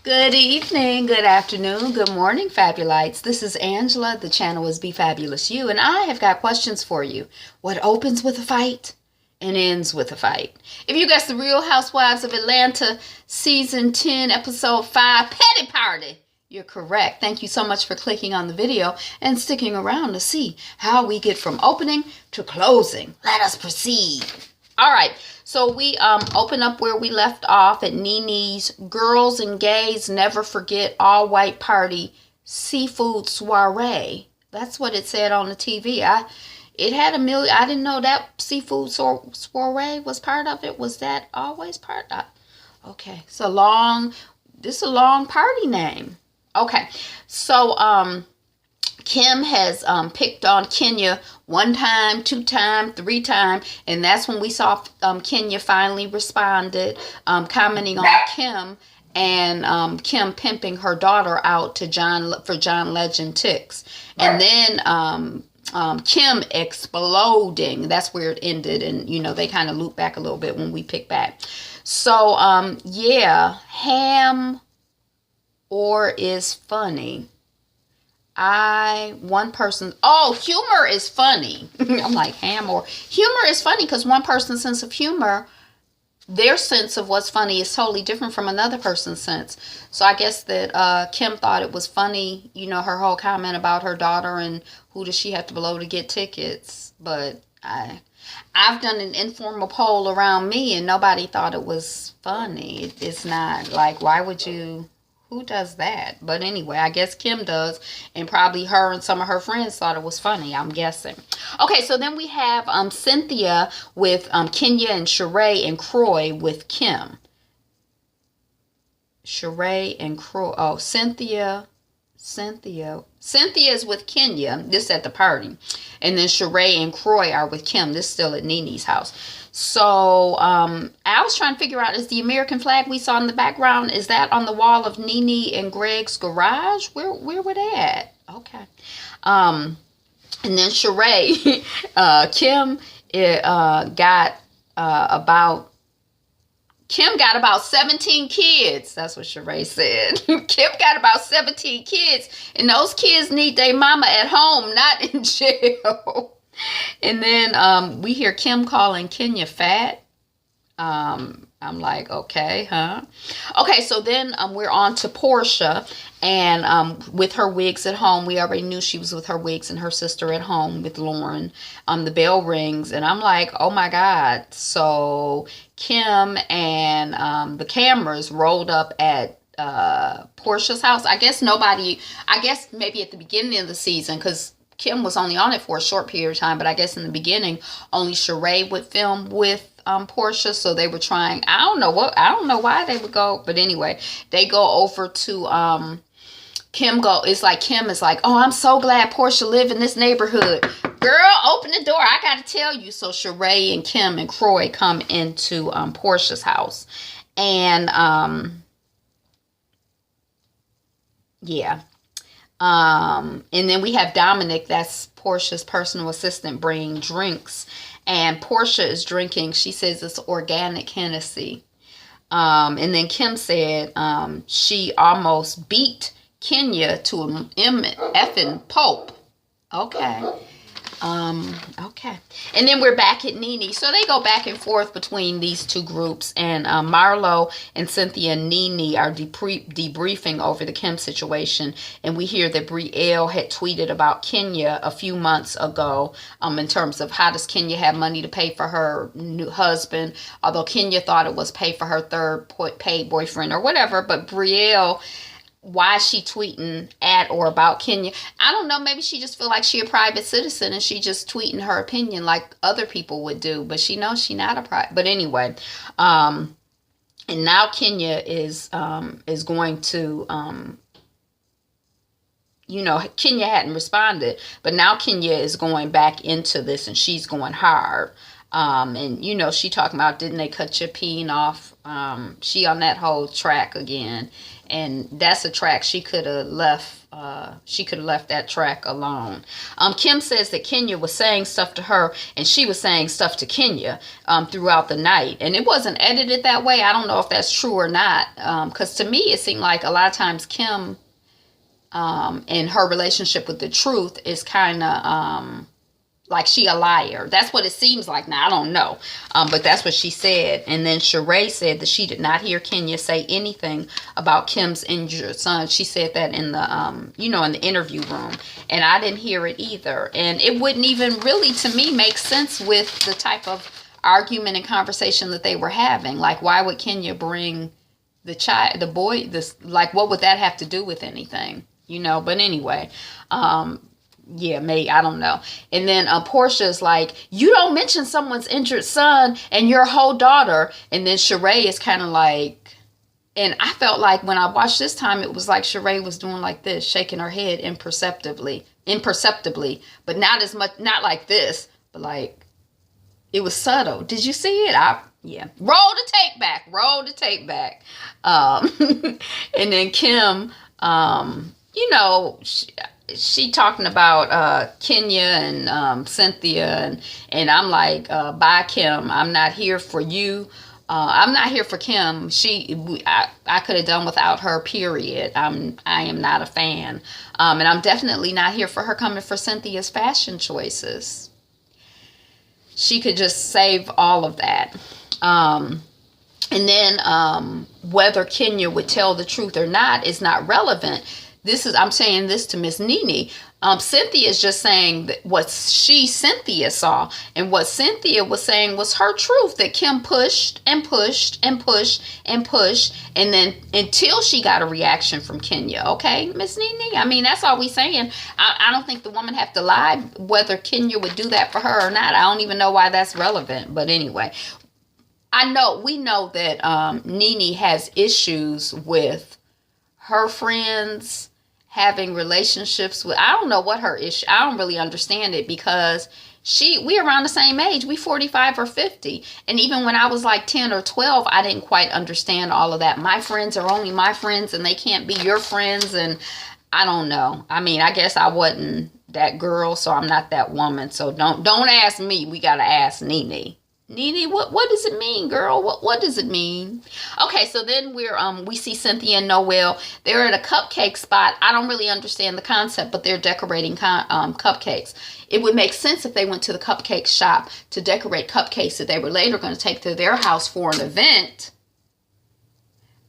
Good evening, good afternoon, good morning, Fabulites. This is Angela. The channel is Be Fabulous You, and I have got questions for you. What opens with a fight and ends with a fight? If you guessed the Real Housewives of Atlanta, Season 10, Episode 5, Petty Party, you're correct. Thank you so much for clicking on the video and sticking around to see how we get from opening to closing. Let us proceed. All right, so we open up where we left off at Nene's Girls and Gays Never Forget All White Party Seafood Soiree. That's what it said on the TV. It had a million. I didn't know that seafood soiree was part of it. Was that always part of? Okay, this is a long party name. Okay, so Kim has picked on Kenya one time, two time, three time, and that's when we saw Kenya finally responded, commenting on Kim and Kim pimping her daughter out to John Legend Ticks, and then Kim exploding. That's where it ended, and they kind of loop back a little bit when we pick back. So yeah, ham or is funny. Humor is funny. I'm like, humor is funny because one person's sense of humor, their sense of what's funny is totally different from another person's sense. So I guess that Kim thought it was funny, her whole comment about her daughter and who does she have to blow to get tickets. But I've done an informal poll around me and nobody thought it was funny. It's not like, why would you... Who does that? But anyway, I guess Kim does, and probably her and some of her friends thought it was funny, I'm guessing. Okay, so then we have Cynthia with Kenya and Sheree and Croy with Kim. Sheree and Croy. Oh, Cynthia is with Kenya. This at the party. And then Sheree and Croy are with Kim. This is still at Nene's house. So I was trying to figure out, is the American flag we saw in the background, is that on the wall of Nene and Greg's garage? Where were they at? Okay. And then Sheree, Kim got about 17 kids. That's what Sheree said. Kim got about 17 kids. And those kids need their mama at home, not in jail. And then we hear Kim calling Kenya fat. I'm like, okay, huh? Okay, so then we're on to Portia. And with her wigs at home, we already knew she was with her wigs and her sister at home with Lauren. The bell rings, and I'm like, oh my God. So Kim and the cameras rolled up at Portia's house. I guess maybe at the beginning of the season, because Kim was only on it for a short period of time, but I guess in the beginning, only Sheree would film with Portia, so they were trying. I don't know why they would go, but anyway, they go over to Kim is like, oh, I'm so glad Portia live in this neighborhood. Girl, open the door. I got to tell you. So Sheree and Kim and Croy come into Portia's house, and yeah. And then we have Dominic, that's Portia's personal assistant, bringing drinks. And Portia is drinking, she says it's organic Hennessy. And then Kim said she almost beat Kenya to an effing pulp. Okay. Okay. And then we're back at Nene. So they go back and forth between these two groups. And Marlo and Cynthia and Nene are debriefing over the Kim situation. And we hear that Brielle had tweeted about Kenya a few months ago in terms of how does Kenya have money to pay for her new husband. Although Kenya thought it was pay for her third paid boyfriend or whatever. But Brielle... why is she tweeting at or about Kenya? I don't know. Maybe she just feel like she a private citizen and she just tweeting her opinion like other people would do. But she knows she not a private. But anyway, and now Kenya is going to, Kenya hadn't responded. But now Kenya is going back into this and she's going hard. And you know, she talking about, didn't they cut your peen off? She on that whole track again, and that's a track she could have left. She could have left that track alone. Kim says that Kenya was saying stuff to her, and she was saying stuff to Kenya throughout the night, and it wasn't edited that way. I don't know if that's true or not, because to me it seemed like a lot of times Kim, in her relationship with the truth, is kind of like she a liar. That's what it seems like now. I don't know. But that's what she said. And then Sheree said that she did not hear Kenya say anything about Kim's injured son. She said that in the, you know, in the interview room. And I didn't hear it either. And it wouldn't even really, to me, make sense with the type of argument and conversation that they were having. Like, why would Kenya bring the child, the boy, this, like, what would that have to do with anything? You know, but anyway, yeah, maybe, I don't know. And then Portia's like, you don't mention someone's injured son and your whole daughter. And then Sheree is kind of like, and I felt like when I watched this time, it was like Sheree was doing like this, shaking her head imperceptibly, but not as much, not like this, but like, it was subtle. Did you see it? Yeah. Roll the tape back. And then Kim, you know, she talking about Kenya and Cynthia, and I'm like, bye Kim, I'm not here for you. I'm not here for Kim. I could have done without her, period. I am not a fan. And I'm definitely not here for her coming for Cynthia's fashion choices. She could just save all of that. And then whether Kenya would tell the truth or not is not relevant. I'm saying this to Miss Nene. Cynthia is just saying that what Cynthia saw, and what Cynthia was saying was her truth, that Kim pushed and pushed and pushed and pushed, and then until she got a reaction from Kenya. Okay, Miss Nene? I mean, that's all we saying. I don't think the woman have to lie whether Kenya would do that for her or not. I don't even know why that's relevant. But anyway, we know that Nene has issues with her friends having relationships with, I don't know what her issue, I don't really understand it, because we around the same age, we 45 or 50, and even when I was like 10 or 12, I didn't quite understand all of that. My friends are only my friends and they can't be your friends, and I don't know. I mean, I guess I wasn't that girl, so I'm not that woman, so don't ask me. We gotta ask Nene. Nene, what does it mean, girl? What does it mean? Okay, so then we see Cynthia and Noelle. They're at a cupcake spot. I don't really understand the concept, but they're decorating cupcakes. It would make sense if they went to the cupcake shop to decorate cupcakes that they were later going to take to their house for an event.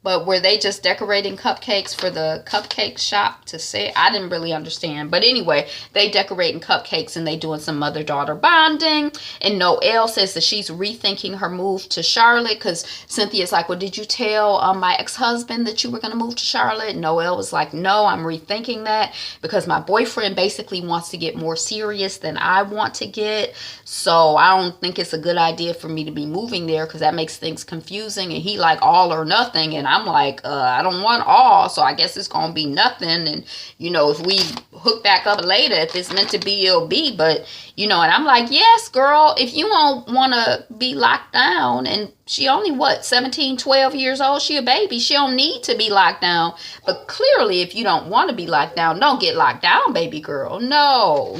But were they just decorating cupcakes for the cupcake shop to say? I didn't really understand. But anyway, they decorating cupcakes and they doing some mother-daughter bonding. And Noelle says that she's rethinking her move to Charlotte, because Cynthia's like, well, did you tell my ex-husband that you were going to move to Charlotte? And Noelle was like, no, I'm rethinking that because my boyfriend basically wants to get more serious than I want to get. So I don't think it's a good idea for me to be moving there, because that makes things confusing. And he like all or nothing. And I'm like, I don't want all, so I guess it's gonna be nothing. And you know, if we hook back up later, if it's meant to be, it'll be. But you know, and I'm like, yes, girl, if you don't want to be locked down, and she only 17, 12 years old, she a baby, she don't need to be locked down. But clearly, if you don't want to be locked down, don't get locked down, baby girl. No.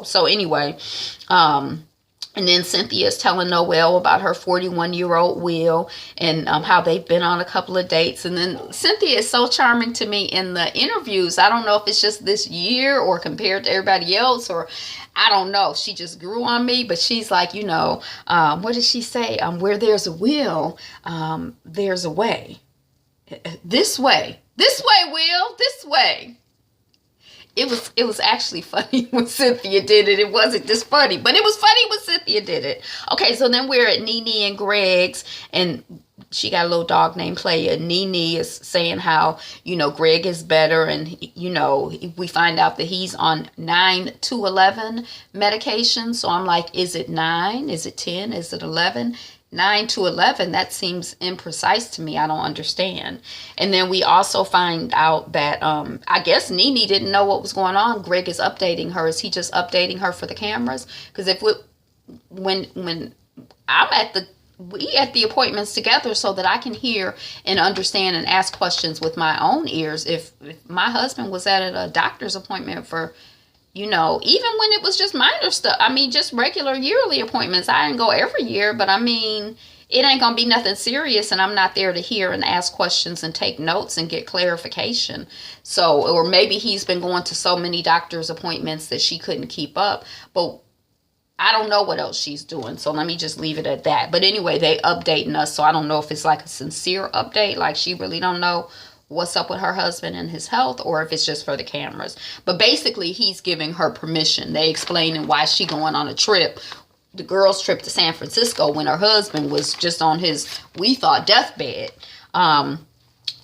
So anyway, and then Cynthia is telling Noelle about her 41-year-old Will, and how they've been on a couple of dates. And then Cynthia is so charming to me in the interviews. I don't know if it's just this year or compared to everybody else, or I don't know. She just grew on me. But she's like, you know, what did she say? Where there's a will, there's a way. This way, Will, this way. It was actually funny when Cynthia did it. It wasn't just funny, but it was funny when Cynthia did it. Okay, so then we're at Nene and Greg's, and she got a little dog named Playa. Nene is saying how, you know, Greg is better, and, you know, we find out that he's on 9 to 11 medication. So I'm like, is it 9? Is it 10? Is it 11? 9 to 11, that seems imprecise to me. I don't understand. And then we also find out that I guess Nene didn't know what was going on. Greg is updating her. Is he just updating her for the cameras? Because when I'm at the we at the appointments together so that I can hear and understand and ask questions with my own ears. If my husband was at a doctor's appointment for, even when it was just minor stuff, I mean, just regular yearly appointments, I didn't go every year, but I mean, it ain't gonna be nothing serious, and I'm not there to hear and ask questions and take notes and get clarification. So, or maybe he's been going to so many doctor's appointments that she couldn't keep up, but I don't know what else she's doing, so let me just leave it at that. But anyway, they updating us, so I don't know if it's like a sincere update, like she really don't know what's up with her husband and his health, or if it's just for the cameras. But basically, he's giving her permission. They explaining why she going on a trip, the girls' trip to San Francisco, when her husband was just on his, we thought, deathbed.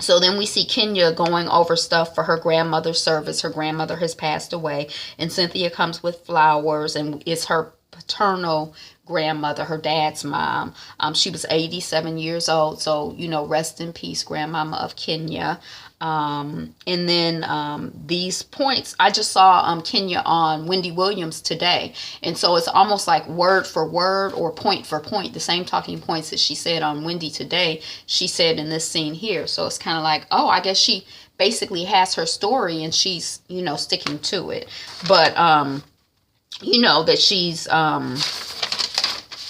So then we see Kenya going over stuff for her grandmother's service. Her grandmother has passed away, and Cynthia comes with flowers, and it's her paternal grandmother, her dad's mom. She was 87 years old, so, rest in peace, grandmama of Kenya. And then these points, I just saw Kenya on Wendy Williams today, and so it's almost like word for word or point for point, the same talking points that she said on Wendy today, she said in this scene here. So it's kind of like, oh, I guess she basically has her story and she's, sticking to it. But that she's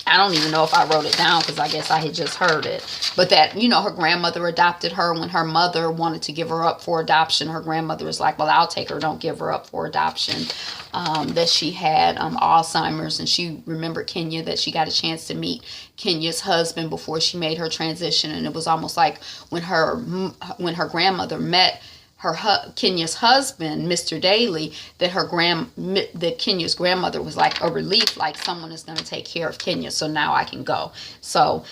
I don't even know if I wrote it down because I guess I had just heard it. But that, her grandmother adopted her when her mother wanted to give her up for adoption. Her grandmother was like, well, I'll take her. Don't give her up for adoption. That she had Alzheimer's, and she remembered Kenya, that she got a chance to meet Kenya's husband before she made her transition. And it was almost like when her grandmother met Kenya's husband, Mr. Daly, that Kenya's grandmother was like a relief, like someone is going to take care of Kenya, so now I can go. So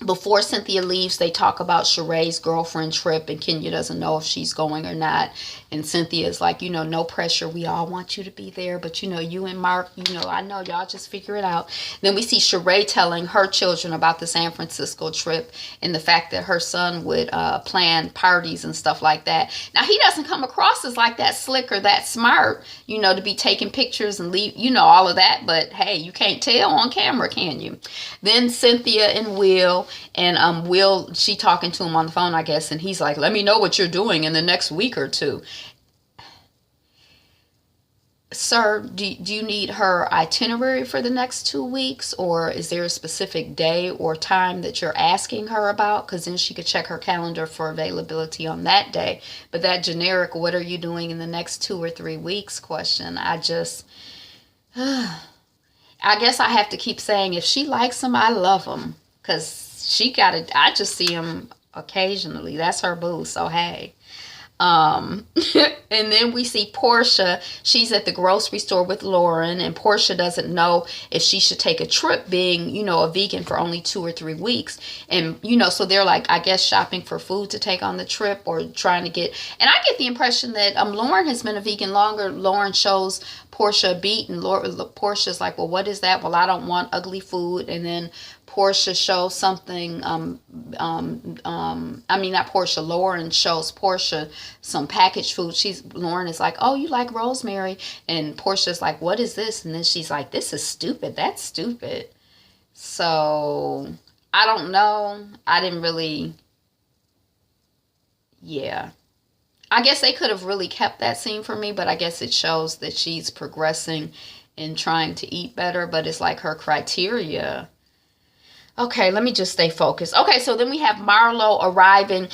before Cynthia leaves, they talk about Sheree's girlfriend trip, and Kenya doesn't know if she's going or not. And Cynthia is like, no pressure. We all want you to be there, but you and Mark, I know y'all just figure it out. Then we see Sheree telling her children about the San Francisco trip and the fact that her son would plan parties and stuff like that. Now, he doesn't come across as like that slick or that smart, to be taking pictures and leave, all of that. But hey, you can't tell on camera, can you? Then Cynthia and Will, and Will, she talking to him on the phone, I guess, and he's like, let me know what you're doing in the next week or two. Sir, do you need her itinerary for the next 2 weeks, or is there a specific day or time that you're asking her about? Because then she could check her calendar for availability on that day. But that generic, what are you doing in the next 2 or 3 weeks question, I guess I have to keep saying, if she likes him, I love him. Because I just see him occasionally. That's her boo, so hey. And then we see Portia. She's at the grocery store with Lauren, and Portia doesn't know if she should take a trip, being, a vegan for only 2 or 3 weeks. And, so they're like, I guess, shopping for food to take on the trip, or trying to get, and I get the impression that Lauren has been a vegan longer. Lauren shows Portia a beet, and Portia's like, well, what is that? Well, I don't want ugly food. And then Portia shows something, not Portia, Lauren shows Portia some packaged food. Lauren is like, oh, you like rosemary? And Portia's like, what is this? And then she's like, this is stupid. That's stupid. So, I don't know. I didn't really, yeah. I guess they could have really kept that scene for me, but I guess it shows that she's progressing in trying to eat better, but it's like her criteria. Okay, let me just stay focused. Okay, so then we have Marlo arriving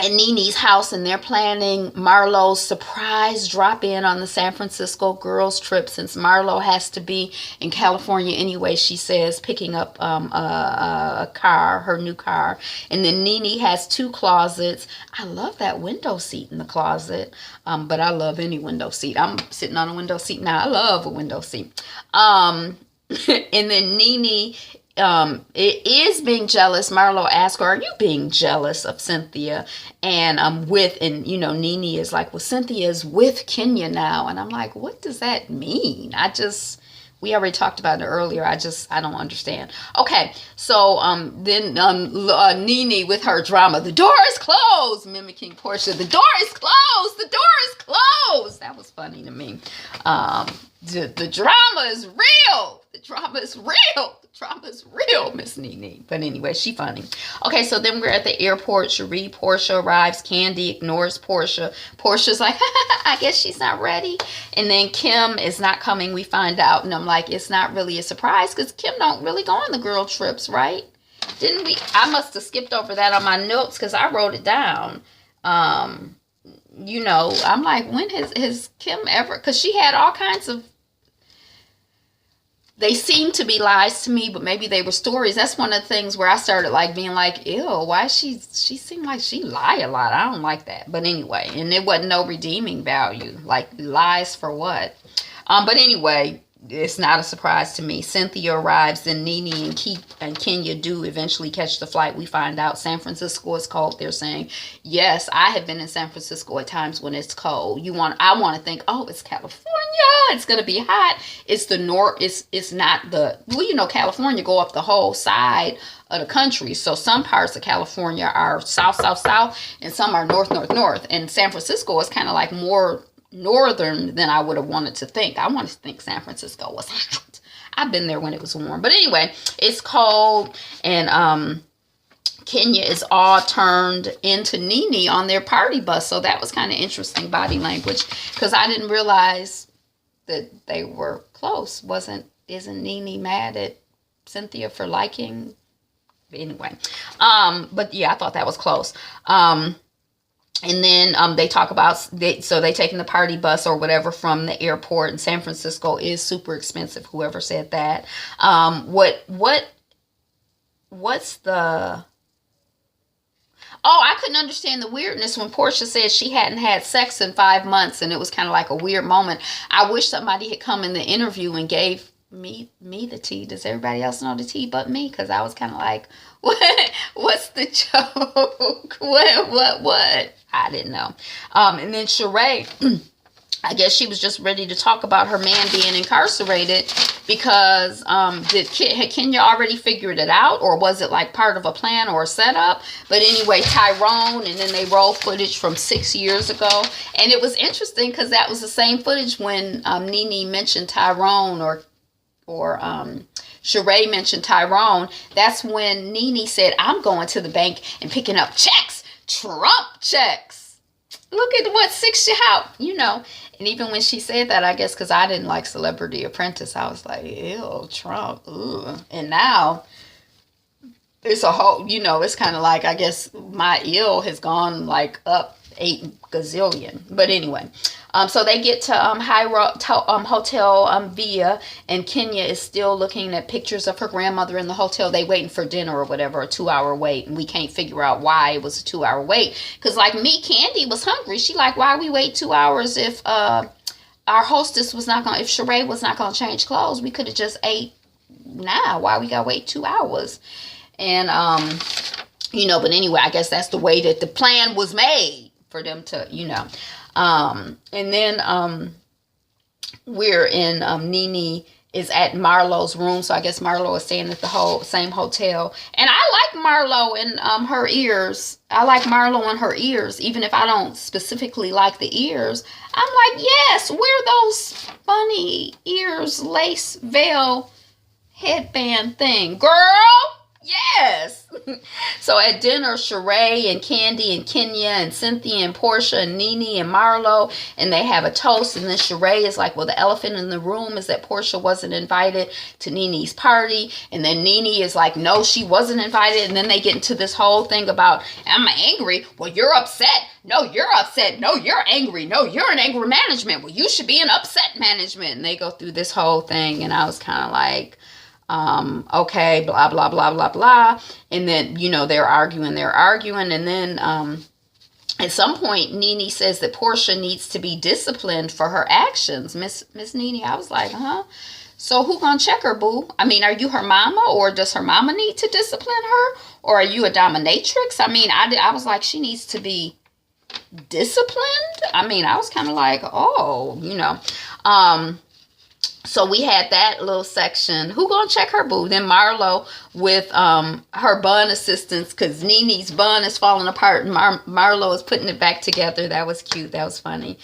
at Nene's house, and they're planning Marlo's surprise drop-in on the San Francisco girls trip, since Marlo has to be in California anyway, she says, picking up a car, her new car. And then Nene has 2 closets. I love that window seat in the closet, but I love any window seat. I'm sitting on a window seat now. I love a window seat. And then Nene it is being jealous. Marlo asks her, are you being jealous of Cynthia? And Nene is like, well, Cynthia is with Kenya now. And I'm like, what does that mean? We already talked about it earlier. I don't understand. Okay, so then Nene with her drama. The door is closed, mimicking Portia. The door is closed. The door is closed. That was funny to me. The drama is real. The drama is real. The drama is real, Miss Nene. But anyway, she funny. Okay, so then we're at the airport. Cherie, Portia arrives. Candy ignores Portia. Portia's like, I guess she's not ready. And then Kim is not coming, we find out. And I'm like, it's not really a surprise because Kim don't really go on the girl trips, right? Didn't we? I must have skipped over that on my notes because I wrote it down. You know, I'm like, when has Kim ever, because she had all kinds of, they seem to be lies to me, but maybe they were stories. That's one of the things where I started like being like, ew, why she seemed like she lie a lot. I don't like that. But anyway, and it wasn't no redeeming value. Like, lies for what? But anyway, it's not a surprise to me. Cynthia arrives, then Nene and Kenya do eventually catch the flight. We find out San Francisco is cold. They're saying, yes, I have been in San Francisco at times when it's cold. I want to think, oh, it's California. It's going to be hot. It's the north. It's not the, well, you know, California go up the whole side of the country. So some parts of California are south, south, south, and some are north, north, north. And San Francisco is kind of like more northern than I would have wanted to think. I wanted to think San Francisco was hot. I've been there when it was warm. But anyway, it's cold, and Kenya is all turned into Nene on their party bus. So that was kind of interesting body language, because I didn't realize that they were close. Isn't Nene mad at Cynthia for liking? Anyway, but yeah, I thought that was close. And then they talk about, so they taking the party bus or whatever from the airport, and San Francisco is super expensive. Whoever said that. What's the... Oh, I couldn't understand the weirdness when Portia said she hadn't had sex in 5 months, and it was kind of like a weird moment. I wish somebody had come in the interview and gave me the tea. Does everybody else know the tea but me? Because I was kind of like, what's the joke? What? I didn't know. And then Sheree, I guess she was just ready to talk about her man being incarcerated because had Kenya already figured it out, or was it like part of a plan or a setup? But anyway, Tyrone, and then they roll footage from 6 years ago. And it was interesting because that was the same footage when Nene mentioned Tyrone, or Sheree mentioned Tyrone. That's when Nene said, I'm going to the bank and picking up checks. Trump checks. Look at what 6 years out, you know. And even when she said that, I guess because I didn't like Celebrity Apprentice, I was like, ew, Trump, ooh. And now it's a whole, you know, it's kind of like, I guess my ill has gone like up 8 gazillion. But anyway, so they get to Hotel Via, and Kenya is still looking at pictures of her grandmother in the hotel. They waiting for dinner or whatever, a 2-hour wait, and we can't figure out why it was a 2-hour wait. Because like me, Candy was hungry. She like, why we wait 2 hours if our hostess was not gonna, if Sheree was not gonna change clothes? We could have just ate now. Why we gotta wait 2 hours? And you know, but anyway, I guess that's the way that the plan was made for them to, you know. And then we're in Nene is at Marlo's room, so I guess Marlo is staying at the same hotel. And I like Marlo and her ears. I like Marlo and her ears, even if I don't specifically like the ears. I'm like, yes, wear those bunny ears, lace veil headband thing, girl. Yes. So at dinner, Sheree and Candy and Kenya and Cynthia and Portia and Nene and Marlo, and they have a toast. And then Sheree is like, well, the elephant in the room is that Portia wasn't invited to Nene's party. And then Nene is like, no, she wasn't invited. And then they get into this whole thing about, I'm angry. Well, you're upset. No, you're upset. No, you're angry. No, you're in anger management. Well, you should be in upset management. And they go through this whole thing. And I was kind of like, okay, blah, blah, blah, blah, blah. And then, you know, they're arguing. And then at some point, Nene says that Portia needs to be disciplined for her actions. Miss Nene, I was like, huh? So who gonna check her, boo? I mean, are you her mama, or does her mama need to discipline her? Or are you a dominatrix? I mean, I was like, she needs to be disciplined? I mean, I was kind of like, oh, you know. So we had that little section. Who gonna check her boo? Then Marlo with her bun assistance, because Nene's bun is falling apart and Marlo is putting it back together. That was cute. That was funny.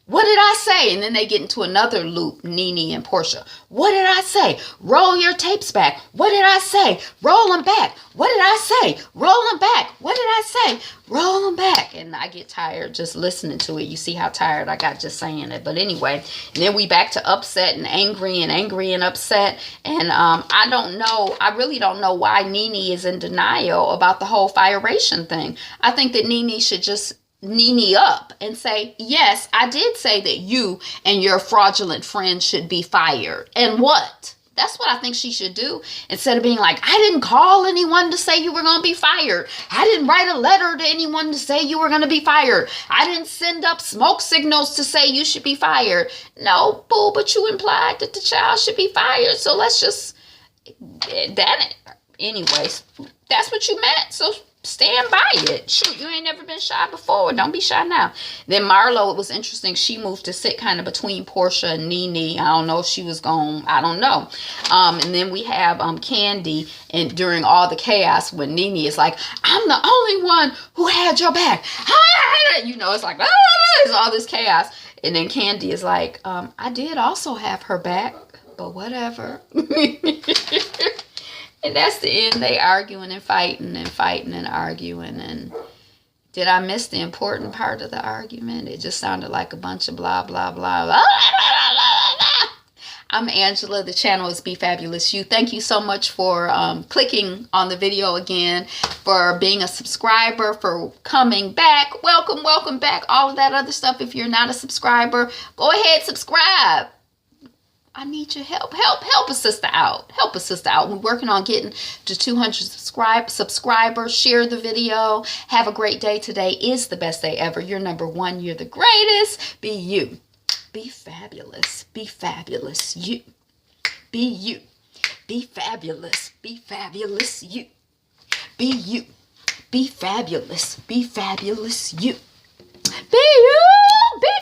What did I say? And then they get into another loop, Nene and Portia. What did I say? Roll your tapes back. What did I say? Roll them back. What did I say? Roll them back. What did I say? Roll them back. And I get tired just listening to it. You see how tired I got just saying it. But anyway, and then we back to upset and angry and upset. And I don't know. I really don't know why Nene is in denial about the whole firation thing. I think that Nene should just Nene up and say, yes, I did say that you and your fraudulent friend should be fired. And what? That's what I think she should do. Instead of being like, I didn't call anyone to say you were going to be fired. I didn't write a letter to anyone to say you were going to be fired. I didn't send up smoke signals to say you should be fired. No, boo, but you implied that the child should be fired. So let's just, anyways, that's what you meant. So stand by it. Shoot, you ain't never been shy before. Don't be shy now. Then Marlo, it was interesting. She moved to sit kind of between Portia and Nene. I don't know if she was going, I don't know. And then we have Candy, and during all the chaos when Nene is like, I'm the only one who had your back. You know, it's like, it's all this chaos. And then Candy is like, I did also have her back, but whatever. And that's the end. They arguing and fighting and arguing. And did I miss the important part of the argument? It just sounded like a bunch of blah, blah, blah, blah. I'm Angela. The channel is Be Fabulous You. Thank you so much for clicking on the video again, for being a subscriber, for coming back. Welcome, welcome back. All of that other stuff. If you're not a subscriber, go ahead, subscribe. I need your help. Help a sister out. Help a sister out. We're working on getting to 200 subscribers. Share the video. Have a great day. Today is the best day ever. You're number one. You're the greatest. Be you. Be fabulous. Be fabulous. You. Be you. Be fabulous. Be fabulous. You. Be you. Be fabulous. Be fabulous. You. Be you.